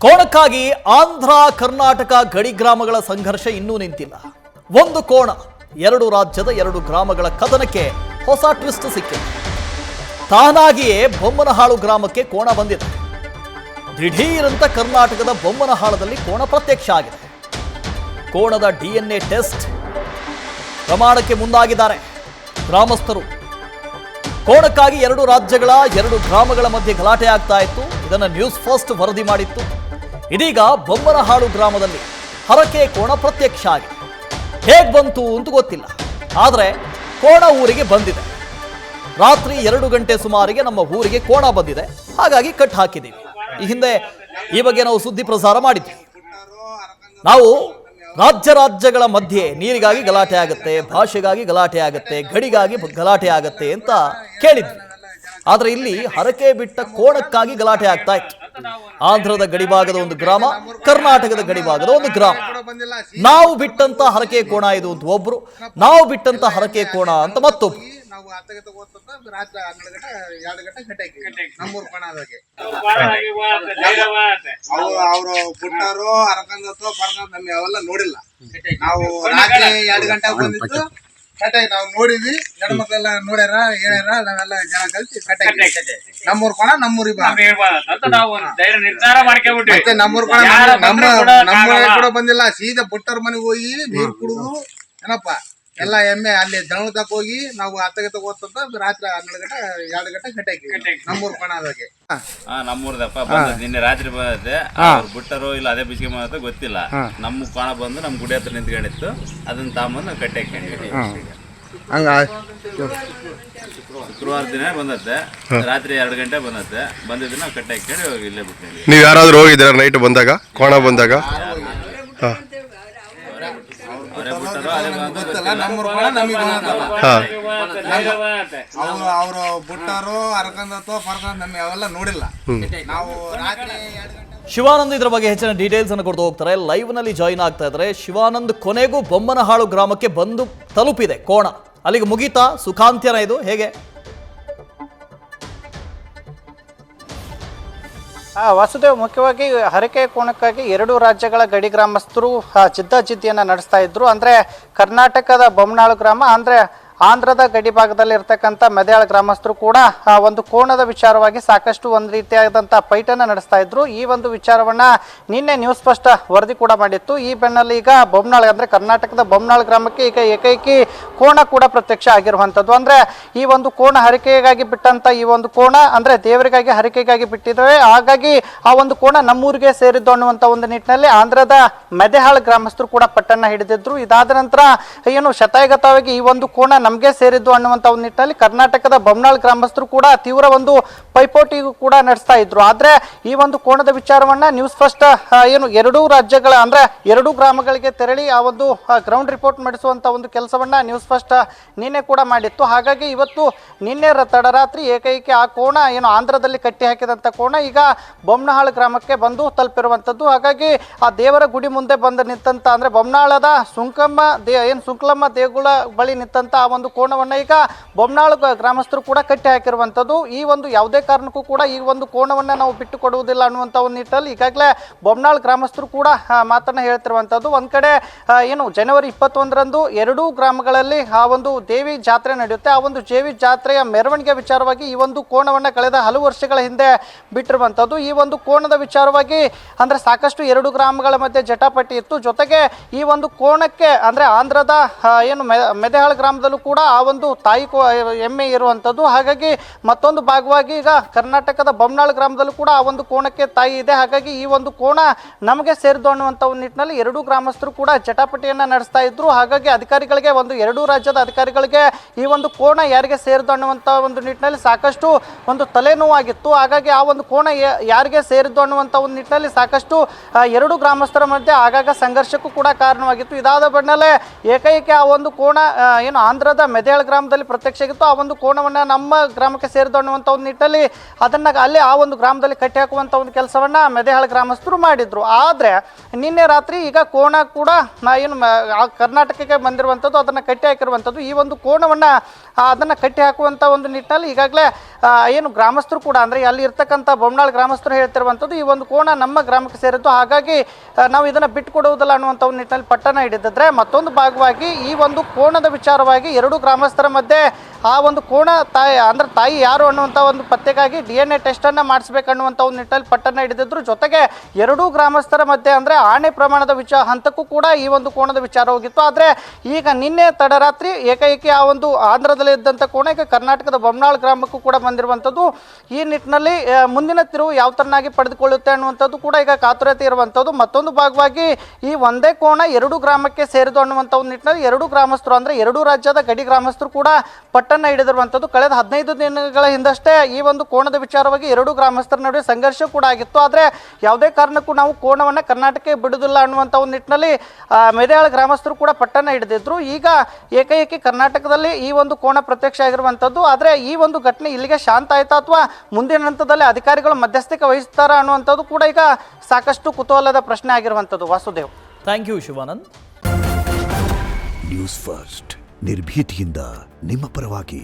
ಕೋಣಕ್ಕಾಗಿ ಆಂಧ್ರ ಕರ್ನಾಟಕ ಗಡಿ ಗ್ರಾಮಗಳ ಸಂಘರ್ಷ ಇನ್ನೂ ನಿಂತಿಲ್ಲ. ಒಂದು ಕೋಣ, ಎರಡು ರಾಜ್ಯದ ಎರಡು ಗ್ರಾಮಗಳ ಕದನಕ್ಕೆ ಹೊಸ ಟ್ವಿಸ್ಟ್ ಸಿಕ್ಕಿದೆ. ತಾನಾಗಿಯೇ ಬೊಮ್ಮನಹಾಳು ಗ್ರಾಮಕ್ಕೆ ಕೋಣ ಬಂದಿದೆ. ದಿಢೀರಂತ ಕರ್ನಾಟಕದ ಬೊಮ್ಮನಹಾಳದಲ್ಲಿ ಕೋಣ ಪ್ರತ್ಯಕ್ಷ ಆಗಿದೆ. ಕೋಣದ DNA ಟೆಸ್ಟ್ ಪ್ರಮಾಣಕ್ಕೆ ಮುಂದಾಗಿದ್ದಾರೆ ಗ್ರಾಮಸ್ಥರು. ಕೋಣಕ್ಕಾಗಿ ಎರಡು ರಾಜ್ಯಗಳ ಎರಡು ಗ್ರಾಮಗಳ ಮಧ್ಯೆ ಗಲಾಟೆ ಆಗ್ತಾ ಇತ್ತು. ಇದನ್ನು ನ್ಯೂಸ್ ಫಸ್ಟ್ ವರದಿ ಮಾಡಿತ್ತು. ಇದೀಗ ಬೊಮ್ಮನಹಾಳು ಗ್ರಾಮದಲ್ಲಿ ಹರಕೆ ಕೋಣ ಪ್ರತ್ಯಕ್ಷ ಆಗಿದೆ. ಹೇಗೆ ಬಂತು ಅಂತ ಗೊತ್ತಿಲ್ಲ, ಆದರೆ ಕೋಣ ಊರಿಗೆ ಬಂದಿದೆ. ರಾತ್ರಿ 2 ಗಂಟೆ ಸುಮಾರಿಗೆ ನಮ್ಮ ಊರಿಗೆ ಕೋಣ ಬಂದಿದೆ, ಹಾಗಾಗಿ ಕಟ್ ಹಾಕಿದ್ದೀವಿ. ಈ ಹಿಂದೆ ಈ ಬಗ್ಗೆ ನಾವು ಸುದ್ದಿ ಪ್ರಸಾರ ಮಾಡಿದ್ವಿ. ನಾವು ರಾಜ್ಯಗಳ ಮಧ್ಯೆ ನೀರಿಗಾಗಿ ಗಲಾಟೆ ಆಗುತ್ತೆ, ಭಾಷೆಗಾಗಿ ಗಲಾಟೆ ಆಗುತ್ತೆ, ಗಡಿಗಾಗಿ ಗಲಾಟೆ ಆಗುತ್ತೆ ಅಂತ ಕೇಳಿದ್ವಿ. ಆದರೆ ಇಲ್ಲಿ ಹರಕೆ ಬಿಟ್ಟ ಕೋಣಕ್ಕಾಗಿ ಗಲಾಟೆ ಆಗ್ತಾ ಇತ್ತು. ಆಂಧ್ರದ ಗಡಿಭಾಗದ ಒಂದು ಗ್ರಾಮ, ಕರ್ನಾಟಕದ ಗಡಿಭಾಗದ ಒಂದು ಗ್ರಾಮ. ನಾವು ಬಿಟ್ಟಂತ ಹರಕೆ ಕೋಣ ಇದು ಅಂತ ಒಬ್ರು, ನಾವು ಬಿಟ್ಟಂತ ಹರಕೆ ಕೋಣ ಅಂತ ಮತ್ತೊಬ್ರು. ಅವರು ಪುಟ್ಟರು ಹರಕಂದತ್ತು ನಮ್ಗೆ ಅವೆಲ್ಲ ನೋಡಿಲ್ಲ. ನಾವು ರಾತ್ರಿ 2 ಗಂಟೆಗೆ ಬಂದಿದ್ದು ಕಟ್ಟಾಗಿ ನಾವು ನೋಡಿದ್ವಿ. ಹೆಣ್ಮಕ್ಳೆಲ್ಲ ನೋಡ್ಯಾರ, ಹೇಳ್ಯಾರ, ನಾವೆಲ್ಲ ಜನ ಕಲ್ತಿ ಕಟ್ಟಾಗಿ ನಮ್ಮೂರ್ ಕೋಣ ನಮ್ಮೂರಿಗೆ ಮತ್ತೆ ನಮ್ಮೂರ್ ಕೋಣ ನಮ್ಮೂರಿಗೆ ಕೂಡ ಬಂದಿಲ್ಲ. ಸೀದಾ ಪುಟ್ಟರ ಮನೆಗೆ ಹೋಗಿ ನೀರು ಕುಡಿದು ಏನಪ್ಪಾ ಎಲ್ಲ ಎಮ್ಮೆ ಅಲ್ಲಿ ದಣದಕ್ ಹೋಗಿ ನಾವು ಹತ್ತಗತ್ತ ಓದ್ತಂತ ರಾತ್ರಿ 2 ಗಂಟೆ ಕಟ್ಟಾಕಿ ನಮ್ಮೂರ್ ಕೋಣ ಅದಾಗೆ. ನಮ್ಮೂರ್ದಪ್ಪ ನಿನ್ನೆ ರಾತ್ರಿ ಬಂದೈತೆ. ಬಿಟ್ಟರು ಇಲ್ಲ ಅದೇ ಬಿಸಿಗೆ ಬಂದ ಗೊತ್ತಿಲ್ಲ. ನಮ್ಮ ಕೋಣ ಬಂದು ನಮ್ ಗುಡಿ ಹತ್ರ ನಿಂತ್ಕೊಂಡಿತ್ತು. ಅದನ್ನ ತಾಂಬಂದು ಕಟ್ಟಿ ಹಾಕೊಂಡ್ವಿ. ಹಂಗ ಶುಕ್ರವಾರ ದಿನ ಬಂದತ್ತೆ. ರಾತ್ರಿ 2 ಗಂಟೆ ಬಂದತ್ತೆ. ಬಂದಿದ್ದು ನಾವು ಕಟ್ಟಿ ಹಾಕೊಂಡು ಇಲ್ಲೇ ಬಿಟ್ಟಿದ್ವಿ. ನೀವ್ ಯಾರಾದ್ರೂ ಹೋಗಿದ್ದೀರಾ ನೈಟ್ ಬಂದಾಗ, ಕೋಣ ಬಂದಾಗ? ಅವರು ಬುಟ್ಟರು ಹರಕಂದತ್ತು ನಮ್ಗೆ ಅವೆಲ್ಲ ನೋಡಿಲ್ಲ. ನಾವು ರಾತ್ರಿ ಶಿವಾನಂದ್ ಇದ್ರ ಬಗ್ಗೆ ಹೆಚ್ಚಿನ ಡೀಟೇಲ್ಸ್ ಅನ್ನು ಕೊಡ್ತಾ ಹೋಗ್ತಾರೆ. ಲೈವ್ ನಲ್ಲಿ ಜಾಯಿನ್ ಆಗ್ತಾ ಇದ್ದಾರೆ ಶಿವಾನಂದ್. ಕೊನೆಗೂ ಬೊಮ್ಮನಹಾಳು ಗ್ರಾಮಕ್ಕೆ ಬಂದು ತಲುಪಿದೆ ಕೋಣ. ಅಲ್ಲಿಗೆ ಮುಗೀತಾ? ಸುಖಾಂತ್ಯನ ಇದು ಹೇಗೆ? ವಾಸುದೇವ್, ಮುಖ್ಯವಾಗಿ ಹರಕೆ ಕೋಣಕ್ಕಾಗಿ ಎರಡು ರಾಜ್ಯಗಳ ಗಡಿ ಗ್ರಾಮಸ್ಥರು ಜಿದ್ದಾಜಿದ್ದಿಯನ್ನು ನಡೆಸ್ತಾ ಇದ್ರು. ಅಂದರೆ ಕರ್ನಾಟಕದ ಬೊಮ್ಮನಹಾಳು ಗ್ರಾಮ, ಅಂದರೆ ಆಂಧ್ರದ ಗಡಿ ಭಾಗದಲ್ಲಿ ಇರ್ತಕ್ಕಂಥ ಮೆದೆಯಾಳ ಗ್ರಾಮಸ್ಥರು ಕೂಡ ಒಂದು ಕೋಣದ ವಿಚಾರವಾಗಿ ಸಾಕಷ್ಟು ಒಂದು ರೀತಿಯಾದಂಥ ಫೈಟನ್ನು ನಡೆಸ್ತಾ ಇದ್ರು. ಈ ಒಂದು ವಿಚಾರವನ್ನ ನಿನ್ನೆ ನ್ಯೂಸ್ ಫಸ್ಟ್ ವರದಿ ಕೂಡ ಮಾಡಿತ್ತು. ಈ ಬೆನ್ನಲ್ಲಿ ಈಗ ಬೊಮ್ಮನಹಾಳು, ಅಂದರೆ ಕರ್ನಾಟಕದ ಬೊಮ್ಮನಹಾಳು ಗ್ರಾಮಕ್ಕೆ ಈಗ ಏಕೈಕಿ ಕೋಣ ಕೂಡ ಪ್ರತ್ಯಕ್ಷ ಆಗಿರುವಂಥದ್ದು. ಅಂದರೆ ಈ ಒಂದು ಕೋಣ ಹರಕೆಗಾಗಿ ಬಿಟ್ಟಂತ ಈ ಒಂದು ಕೋಣ ಅಂದರೆ ದೇವರಿಗಾಗಿ ಹರಕೆಗಾಗಿ ಬಿಟ್ಟಿದ್ದೇವೆ, ಹಾಗಾಗಿ ಆ ಒಂದು ಕೋಣ ನಮ್ಮೂರಿಗೆ ಸೇರಿದ್ದು ಅನ್ನುವಂಥ ಒಂದು ನಿಟ್ಟಿನಲ್ಲಿ ಆಂಧ್ರದ ಮೆದೆಹಾಳು ಗ್ರಾಮಸ್ಥರು ಕೂಡ ಪಟ್ಟನ್ನ ಹಿಡಿದಿದ್ರು. ಇದಾದ ನಂತರ ಏನು ಶತಾಯಗತವಾಗಿ ಈ ಒಂದು ಕೋಣ ನಮಗೆ ಸೇರಿದ್ದು ಅನ್ನುವಂಥ ಒಂದು ನಿಟ್ಟಿನಲ್ಲಿ ಕರ್ನಾಟಕದ ಬೊಮ್ಮನಹಾಳು ಗ್ರಾಮಸ್ಥರು ಕೂಡ ತೀವ್ರ ಒಂದು ಪೈಪೋಟಿಗೂ ಕೂಡ ನಡೆಸ್ತಾ ಇದ್ರು. ಆದ್ರೆ ಈ ಒಂದು ಕೋಣದ ವಿಚಾರವನ್ನ ನ್ಯೂಸ್ ಫಸ್ಟ್ ಏನು ಎರಡೂ ರಾಜ್ಯಗಳ ಅಂದ್ರೆ ಎರಡೂ ಗ್ರಾಮಗಳಿಗೆ ತೆರಳಿ ಆ ಒಂದು ಗ್ರೌಂಡ್ ರಿಪೋರ್ಟ್ ಮಾಡಿಸುವಂತ ಒಂದು ಕೆಲಸವನ್ನ ನ್ಯೂಸ್ ಫಸ್ಟ್ ನಿನ್ನೆ ಕೂಡ ಮಾಡಿತ್ತು. ಹಾಗಾಗಿ ಇವತ್ತು ನಿನ್ನೆ ತಡರಾತ್ರಿ ಏಕೈಕಿ ಆ ಕೋಣ ಏನು ಆಂಧ್ರದಲ್ಲಿ ಕಟ್ಟಿ ಹಾಕಿದಂತ ಕೋಣ ಈಗ ಬೊಮ್ಮನಹಾಳು ಗ್ರಾಮಕ್ಕೆ ಬಂದು ತಲುಪಿರುವಂತದ್ದು. ಹಾಗಾಗಿ ಆ ದೇವರ ಗುಡಿ ಮುಂದೆ ಬಂದು ನಿಂತಂತ ಅಂದ್ರೆ ಬೊಮ್ಮನಹಾಳದ ಸುಂಕಲಮ್ಮ ದೇಗುಲ ಬಳಿ ನಿಂತಂತ ಆ ಒಂದು ಕೋಣವನ್ನ ಈಗ ಬೊಮ್ಮನಹಾಳು ಗ್ರಾಮಸ್ಥರು ಕೂಡ ಕಟ್ಟಿ ಹಾಕಿರುವಂತದ್ದು. ಈ ಒಂದು ಯಾವುದೇ ಕಾರಣಕ್ಕೂ ಕೂಡ ಈ ಒಂದು ಕೋಣವನ್ನ ನಾವು ಬಿಟ್ಟು ಕೊಡುವುದಿಲ್ಲ ಅನ್ನುವಂಥ ಒಂದು ನಿಟ್ಟಲ್ಲಿ ಈಗಾಗಲೇ ಬೊಮ್ಮನಹಾಳು ಗ್ರಾಮಸ್ಥರು ಕೂಡ ಮಾತನ್ನ ಹೇಳ್ತಿರುವಂತದ್ದು. ಒಂದ್ ಕಡೆ ಏನು ಜನವರಿ 21ರಂದು ಎರಡೂ ಗ್ರಾಮಗಳಲ್ಲಿ ಆ ಒಂದು ದೇವಿ ಜಾತ್ರೆ ನಡೆಯುತ್ತೆ. ಆ ಒಂದು ದೇವಿ ಜಾತ್ರೆಯ ಮೆರವಣಿಗೆ ವಿಚಾರವಾಗಿ ಈ ಒಂದು ಕೋಣವನ್ನ ಕಳೆದ ಹಲವು ವರ್ಷಗಳ ಹಿಂದೆ ಬಿಟ್ಟಿರುವಂತದ್ದು. ಈ ಒಂದು ಕೋಣದ ವಿಚಾರವಾಗಿ ಅಂದ್ರೆ ಸಾಕಷ್ಟು ಎರಡು ಗ್ರಾಮಗಳ ಮಧ್ಯೆ ಜಟಾಪಟಿ ಇತ್ತು. ಜೊತೆಗೆ ಈ ಒಂದು ಕೋಣಕ್ಕೆ ಅಂದ್ರೆ ಆಂಧ್ರದ ಏನು ಮೆದೆಹಾಳು ಗ್ರಾಮದಲ್ಲೂ ಕೂಡ ಆ ಒಂದು ತಾಯಿ ಎಮ್ಮೆ ಇರುವಂಥದ್ದು. ಹಾಗಾಗಿ ಮತ್ತೊಂದು ಭಾಗವಾಗಿ ಈಗ ಕರ್ನಾಟಕದ ಬೊಮ್ಮನಹಾಳು ಗ್ರಾಮದಲ್ಲೂ ಕೂಡ ಆ ಒಂದು ಕೋಣಕ್ಕೆ ತಾಯಿ ಇದೆ. ಹಾಗಾಗಿ ಈ ಒಂದು ಕೋಣ ನಮಗೆ ಸೇರಿದ್ದು ಅನ್ನುವಂಥ ಒಂದು ನಿಟ್ಟಿನಲ್ಲಿ ಎರಡೂ ಗ್ರಾಮಸ್ಥರು ಕೂಡ ಜಟಾಪಟಿಯನ್ನ ನಡೆಸ್ತಾ ಇದ್ರು. ಹಾಗಾಗಿ ಅಧಿಕಾರಿಗಳಿಗೆ ಎರಡೂ ರಾಜ್ಯದ ಅಧಿಕಾರಿಗಳಿಗೆ ಈ ಒಂದು ಕೋಣ ಯಾರಿಗೆ ಸೇರಿದ್ದು ಅನ್ನುವಂಥ ಒಂದು ನಿಟ್ಟಿನಲ್ಲಿ ಸಾಕಷ್ಟು ಒಂದು ತಲೆನೋವಾಗಿತ್ತು. ಹಾಗಾಗಿ ಆ ಒಂದು ಕೋಣ ಯಾರಿಗೆ ಸೇರಿದ್ದು ಅನ್ನುವಂಥ ಒಂದು ನಿಟ್ಟಿನಲ್ಲಿ ಸಾಕಷ್ಟು ಎರಡು ಗ್ರಾಮಸ್ಥರ ಮಧ್ಯೆ ಆಗಾಗ ಸಂಘರ್ಷಕ್ಕೂ ಕೂಡ ಕಾರಣವಾಗಿತ್ತು. ಇದಾದ ಬೆನ್ನಲ್ಲೇ ಏಕೈಕಿ ಆ ಒಂದು ಕೋಣ ಏನು ಆಂಧ್ರದ ಮೆದೆಯಾಳ ಗ್ರಾಮದಲ್ಲಿ ಪ್ರತ್ಯಕ್ಷ ಆಗಿತ್ತು. ಆ ಒಂದು ಕೋಣವನ್ನ ನಮ್ಮ ಗ್ರಾಮಕ್ಕೆ ಸೇರಿದ ಅನ್ನುವಂಥ ಒಂದು ನಿಟ್ಟಲ್ಲಿ ಅದನ್ನ ಅಲ್ಲಿ ಆ ಒಂದು ಗ್ರಾಮದಲ್ಲಿ ಕಟ್ಟಿ ಹಾಕುವಂಥ ಒಂದು ಕೆಲಸವನ್ನ ಮೆದೆಹಾಳು ಗ್ರಾಮಸ್ಥರು ಮಾಡಿದ್ರು. ಆದ್ರೆ ನಿನ್ನೆ ರಾತ್ರಿ ಈಗ ಕೋಣ ಕೂಡ ಏನು ಕರ್ನಾಟಕಕ್ಕೆ ಬಂದಿರುವಂಥದ್ದು, ಅದನ್ನ ಕಟ್ಟಿ ಹಾಕಿರುವಂಥದ್ದು. ಈ ಒಂದು ಕೋಣವನ್ನ ಅದನ್ನ ಕಟ್ಟಿ ಹಾಕುವಂಥ ಒಂದು ನಿಟ್ಟಿನಲ್ಲಿ ಈಗಾಗಲೇ ಏನು ಗ್ರಾಮಸ್ಥರು ಕೂಡ ಅಂದರೆ ಅಲ್ಲಿ ಇರ್ತಕ್ಕಂಥ ಬೊಮ್ಮನಾಳ್ ಗ್ರಾಮಸ್ಥರು ಹೇಳ್ತಿರುವಂಥದ್ದು ಈ ಒಂದು ಕೋಣ ನಮ್ಮ ಗ್ರಾಮಕ್ಕೆ ಸೇರಿದ್ದು, ಹಾಗಾಗಿ ನಾವು ಇದನ್ನು ಬಿಟ್ಟುಕೊಡುವುದಿಲ್ಲ ಅನ್ನುವಂಥ ಒಂದು ನಿಟ್ಟಿನಲ್ಲಿ ಪಟ್ಟಣ ಹಿಡಿದಿದ್ರೆ, ಮತ್ತೊಂದು ಭಾಗವಾಗಿ ಈ ಒಂದು ಕೋಣದ ವಿಚಾರವಾಗಿ ಎರಡು ಗ್ರಾಮಸ್ಥರ ಮಧ್ಯೆ ಆ ಒಂದು ಕೋಣ ತಾಯಿ ಯಾರು ಅನ್ನುವಂಥ ಒಂದು ಪತ್ತೆಗಾಗಿ DNA ಟೆಸ್ಟನ್ನು ಮಾಡಿಸ್ಬೇಕನ್ನುವಂಥ ಒಂದು ನಿಟ್ಟಿನಲ್ಲಿ ಪಟ್ಟಣ ಹಿಡಿದಿದ್ರು. ಜೊತೆಗೆ ಎರಡೂ ಗ್ರಾಮಸ್ಥರ ಮಧ್ಯೆ ಅಂದರೆ ಆಣೆ ಪ್ರಮಾಣದ ಹಂತಕ್ಕೂ ಕೂಡ ಈ ಒಂದು ಕೋಣದ ವಿಚಾರ ಹೋಗಿತ್ತು. ಆದರೆ ಈಗ ನಿನ್ನೆ ತಡರಾತ್ರಿ ಏಕಾಏಕಿ ಆ ಒಂದು ಆಂಧ್ರದಲ್ಲಿ ಇದ್ದಂಥ ಕೋಣ ಈಗ ಕರ್ನಾಟಕದ ಬೊಮ್ಮನಾಳ್ ಗ್ರಾಮಕ್ಕೂ ಕೂಡ ಬಂದಿರುವಂಥದ್ದು. ಈ ನಿಟ್ಟಿನಲ್ಲಿ ಮುಂದಿನ ತಿರುವು ಯಾವ ತರನಾಗಿ ಪಡೆದುಕೊಳ್ಳುತ್ತೆ ಅನ್ನುವಂಥದ್ದು ಕೂಡ ಈಗ ಕಾತುರತೆ ಇರುವಂಥದ್ದು. ಮತ್ತೊಂದು ಭಾಗವಾಗಿ ಈ ಒಂದೇ ಕೋಣ ಎರಡು ಗ್ರಾಮಕ್ಕೆ ಸೇರಿದು ಅನ್ನುವಂಥ ಒಂದು ನಿಟ್ಟಿನಲ್ಲಿ ಎರಡು ಗ್ರಾಮಸ್ಥರು ಅಂದರೆ ಎರಡೂ ರಾಜ್ಯದ ಗಡಿ ಗ್ರಾಮಸ್ಥರು ಕೂಡ ಪಟ್ಟಣ ಹಿಡಿದಿರುವಂಥದ್ದು. ಕಳೆದ 15 ದಿನಗಳ ಹಿಂದಷ್ಟೇ ಈ ಒಂದು ಕೋಣದ ವಿಚಾರವಾಗಿ ಎರಡು ಗ್ರಾಮಸ್ಥರ ನಡುವೆ ಸಂಘರ್ಷ ಕೂಡ ಆಗಿತ್ತು. ಆದರೆ ಯಾವುದೇ ಕಾರಣಕ್ಕೂ ನಾವು ಕೋಣವನ್ನು ಕರ್ನಾಟಕಕ್ಕೆ ಬಿಡುವುದಿಲ್ಲ ಅನ್ನುವಂಥ ಒಂದು ನಿಟ್ಟಿನಲ್ಲಿ ಮೆದೆಯಾಳ ಗ್ರಾಮಸ್ಥರು ಕೂಡ ಪಟ್ಟಣ ಹಿಡಿದಿದ್ರು. ಈಗ ಏಕಾಏಕಿ ಕರ್ನಾಟಕದಲ್ಲಿ ಈ ಒಂದು ಕೋಣ ಪ್ರತ್ಯಕ್ಷ ಆಗಿರುವಂಥದ್ದು. ಆದರೆ ಈ ಒಂದು ಘಟನೆ ಇಲ್ಲಿಗೆ ಶಾಂತ ಆಯ್ತಾ ಅಥವಾ ಮುಂದಿನ ಹಂತದಲ್ಲಿ ಅಧಿಕಾರಿಗಳು ಮಧ್ಯಸ್ಥಿಕೆ ವಹಿಸ್ತಾರಾ ಅನ್ನುವಂಥದ್ದು ಕೂಡ ಈಗ ಸಾಕಷ್ಟು ಕುತೂಹಲದ ಪ್ರಶ್ನೆ ಆಗಿರುವಂಥದ್ದು. Vasudev, thank you Shivanand. News first ನಿರ್ಭೀತಿಯಿಂದ ನಿಮ್ಮ ಪರವಾಗಿ.